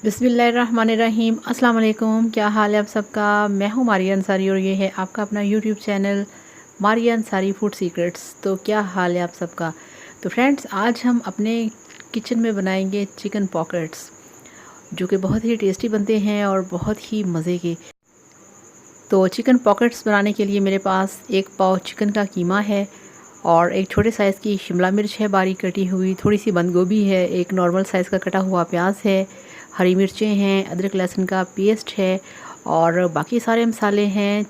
बिस्मिल्लाहिर्रहमानिर्रहीम। अस्सलाम वालेकुम। क्या हाल है आप सबका। मैं हूँ मारिया अंसारी और ये है आपका अपना YouTube channel Maria Ansari food secrets. तो क्या हाल है आप सबका। तो फ्रेंड्स, आज हम अपने किचन में बनाएंगे चिकन पॉकेट्स, जो कि बहुत ही टेस्टी बनते हैं और बहुत ही मज़े के। तो चिकन पॉकेट्स बनाने के लिए मेरे पास 1 पाव चिकन का कीमा है और एक छोटे साइज़ की शिमला मिर्च है बारीक कटी हुई, थोड़ी सी बंद गोभी है, एक नॉर्मल साइज़ का कटा हुआ प्याज है, हरी मिर्चें हैं, अदरक लहसुन का पेस्ट है और बाकी सारे मसाले हैं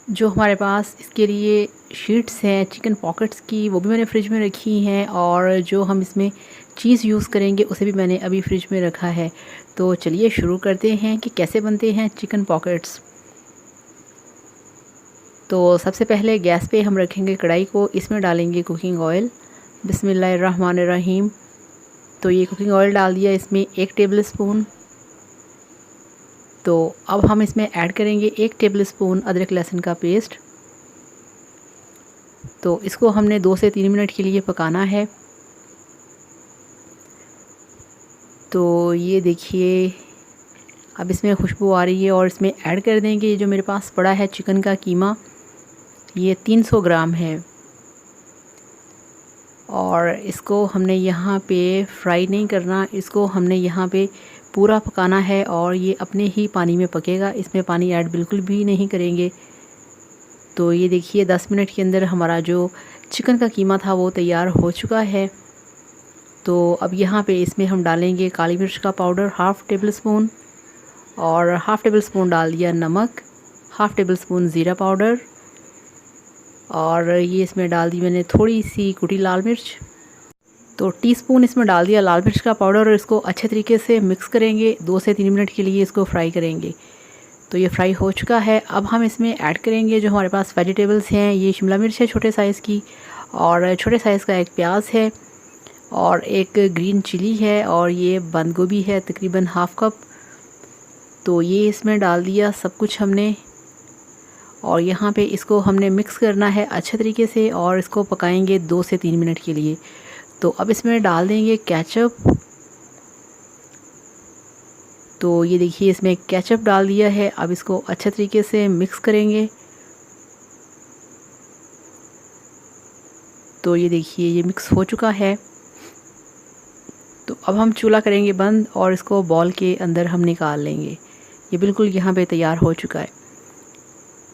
जो हमारे पास। इसके लिए शीट्स हैं चिकन पॉकेट्स की, वो भी मैंने फ्रिज में रखी हैं और जो हम इसमें चीज़ यूज़ करेंगे उसे भी मैंने अभी फ्रिज में रखा है। तो चलिए शुरू करते हैं कि कैसे बनते हैं चिकन पॉकेट्स। तो सबसे पहले गैस पे हम रखेंगे कढ़ाई को, इसमें डालेंगे कुकिंग ऑयल। बिस्मिल्लाहिर्रहमानिर्रहीम। तो ये कुकिंग ऑयल डाल दिया, इसमें 1 टेबल स्पून। तो अब हम इसमें ऐड करेंगे 1 टेबल स्पून अदरक लहसुन का पेस्ट। तो इसको हमने 2 से 3 मिनट के लिए पकाना है। तो ये देखिए अब इसमें खुशबू आ रही है और इसमें ऐड कर देंगे ये जो मेरे पास पड़ा है चिकन का कीमा, ये 300 ग्राम है। और इसको हमने यहाँ पे फ्राई नहीं करना, इसको हमने यहाँ पे पूरा पकाना है और ये अपने ही पानी में पकेगा, इसमें पानी ऐड बिल्कुल भी नहीं करेंगे। तो ये देखिए 10 मिनट के अंदर हमारा जो चिकन का कीमा था वो तैयार हो चुका है। तो अब यहाँ पे इसमें हम डालेंगे काली मिर्च का पाउडर 1/2 टेबल स्पून और 1/2 टेबल स्पून डाल दिया नमक, 1/2 टेबल स्पून ज़ीरा पाउडर और ये इसमें डाल दी मैंने थोड़ी सी कुटी लाल मिर्च। तो टीस्पून इसमें डाल दिया लाल मिर्च का पाउडर और इसको अच्छे तरीके से मिक्स करेंगे, 2 से 3 मिनट के लिए इसको फ्राई करेंगे। तो ये फ्राई हो चुका है। अब हम इसमें ऐड करेंगे जो हमारे पास वेजिटेबल्स हैं। ये शिमला मिर्च है छोटे साइज़ की और छोटे साइज़ का एक प्याज है और एक ग्रीन चिली है और ये बंद गोभी है तकरीबन 1/2 कप। तो ये इसमें डाल दिया सब कुछ हमने और यहाँ पे इसको हमने मिक्स करना है अच्छे तरीके से और इसको पकाएंगे 2 से 3 मिनट के लिए। तो अब इसमें डाल देंगे केचप। तो ये देखिए इसमें केचप डाल दिया है। अब इसको अच्छे तरीके से मिक्स करेंगे। तो ये देखिए ये मिक्स हो चुका है। तो अब हम चूल्हा करेंगे बंद और इसको बॉल के अंदर हम निकाल लेंगे। ये बिल्कुल यहाँ पे तैयार हो चुका है।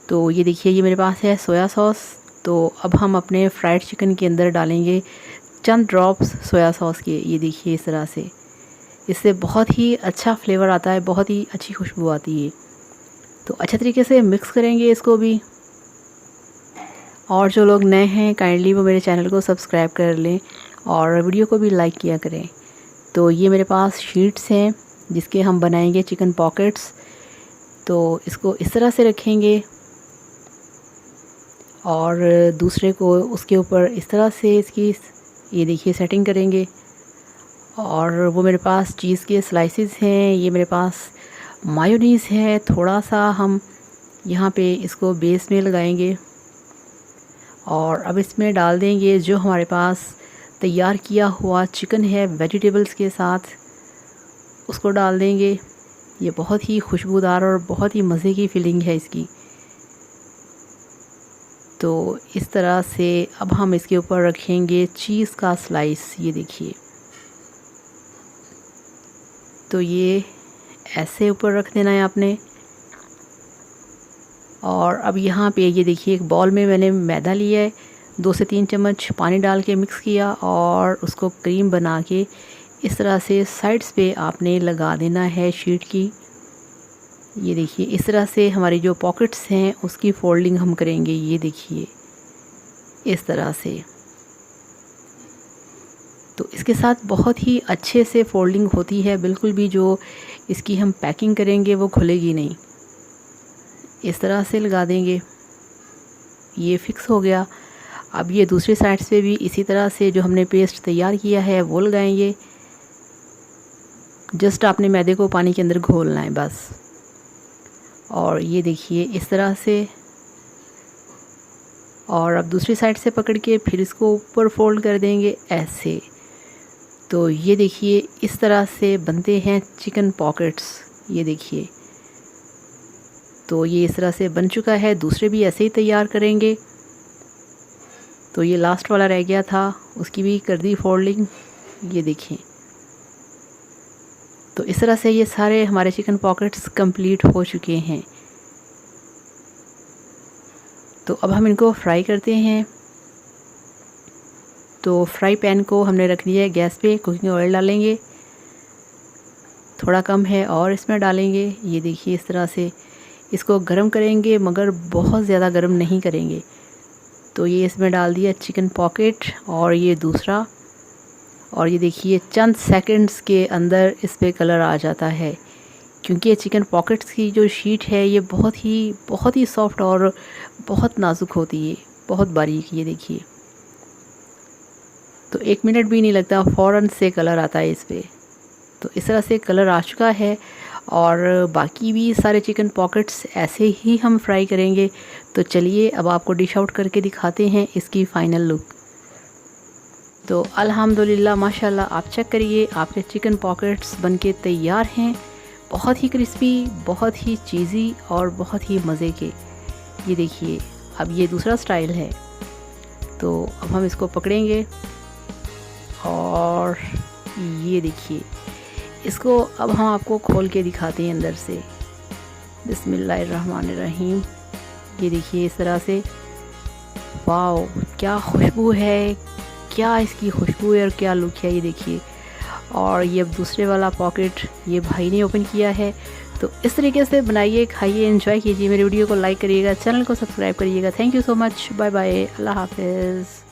तो ये देखिए ये मेरे पास है सोया सॉस। तो अब हम अपने फ्राइड चिकन के अंदर डालेंगे चंद ड्रॉप्स सोया सॉस के। ये देखिए इस तरह से, इससे बहुत ही अच्छा फ्लेवर आता है, बहुत ही अच्छी खुशबू आती है। तो अच्छे तरीके से मिक्स करेंगे इसको भी। और जो लोग नए हैं काइंडली वो मेरे चैनल को सब्सक्राइब कर लें और वीडियो को भी लाइक किया करें। तो ये मेरे पास शीट्स हैं जिसके हम बनाएंगे चिकन पॉकेट्स। तो इसको इस तरह से रखेंगे और दूसरे को उसके ऊपर इस तरह से इसकी ये देखिए सेटिंग करेंगे। और वो मेरे पास चीज़ के स्लाइसेस हैं, ये मेरे पास मायोनीज़ है, थोड़ा सा हम यहाँ पे इसको बेस में लगाएंगे और अब इसमें डाल देंगे जो हमारे पास तैयार किया हुआ चिकन है वेजिटेबल्स के साथ, उसको डाल देंगे। ये बहुत ही खुशबूदार और बहुत ही मज़े की फीलिंग है इसकी। तो इस तरह से अब हम इसके ऊपर रखेंगे चीज़ का स्लाइस। ये देखिए, तो ये ऐसे ऊपर रख देना है आपने। और अब यहाँ पे ये देखिए एक बॉल में मैंने मैदा लिया है, 2 से 3 चम्मच पानी डाल के मिक्स किया और उसको क्रीम बना के इस तरह से साइड्स पे आपने लगा देना है शीट की। ये देखिए इस तरह से हमारी जो पॉकेट्स हैं उसकी फोल्डिंग हम करेंगे। ये देखिए इस तरह से। तो इसके साथ बहुत ही अच्छे से फोल्डिंग होती है, बिल्कुल भी जो इसकी हम पैकिंग करेंगे वो खुलेगी नहीं। इस तरह से लगा देंगे। ये फिक्स हो गया। अब ये दूसरी साइड से भी इसी तरह से जो हमने पेस्ट तैयार किया है वो लगाएंगे। जस्ट आपने मैदे को पानी के अंदर घोलना है बस। और ये देखिए इस तरह से। और अब दूसरी साइड से पकड़ के फिर इसको ऊपर फोल्ड कर देंगे ऐसे। तो ये देखिए इस तरह से बनते हैं चिकन पॉकेट्स। ये देखिए, तो ये इस तरह से बन चुका है। दूसरे भी ऐसे ही तैयार करेंगे। तो ये लास्ट वाला रह गया था, उसकी भी कर दी फोल्डिंग। ये देखिए, तो इस तरह से ये सारे हमारे चिकन पॉकेट्स कंप्लीट हो चुके हैं। तो अब हम इनको फ्राई करते हैं। तो फ्राई पैन को हमने रख दिया है गैस पे। कुकिंग ऑयल डालेंगे, थोड़ा कम है और इसमें डालेंगे। ये देखिए इस तरह से इसको गरम करेंगे, मगर बहुत ज़्यादा गरम नहीं करेंगे। तो ये इसमें डाल दिया चिकन पॉकेट और ये दूसरा, और ये देखिए चंद सेकंड्स के अंदर इस पे कलर आ जाता है, क्योंकि ये चिकन पॉकेट्स की जो शीट है ये बहुत ही सॉफ्ट और बहुत नाजुक होती है, बहुत बारीक। ये देखिए, तो 1 मिनट भी नहीं लगता, फ़ौरन से कलर आता है इस पे। तो इस तरह से कलर आ चुका है और बाकी भी सारे चिकन पॉकेट्स ऐसे ही हम फ्राई करेंगे। तो चलिए अब आपको डिश आउट करके दिखाते हैं इसकी फ़ाइनल लुक। तो अल्हम्दुलिल्लाह माशाल्लाह, आप चेक करिए, आपके चिकन पॉकेट्स बनके तैयार हैं। बहुत ही क्रिस्पी, बहुत ही चीज़ी और बहुत ही मज़े के। ये देखिए, अब ये दूसरा स्टाइल है। तो अब हम इसको पकड़ेंगे और ये देखिए, इसको अब हम आपको खोल के दिखाते हैं अंदर से। बिस्मिल्लाहिर्रहमानिर्रहीम। ये देखिए इस तरह से, वाओ क्या खुशबू है, क्या इसकी खुशबू है और क्या लुक है। ये देखिए, और ये अब दूसरे वाला पॉकेट ये भाई ने ओपन किया है। तो इस तरीके से बनाइए, खाइए, एंजॉय कीजिए। मेरे वीडियो को लाइक करिएगा, चैनल को सब्सक्राइब करिएगा। Thank you so much, bye bye, अल्लाह हाफिज़।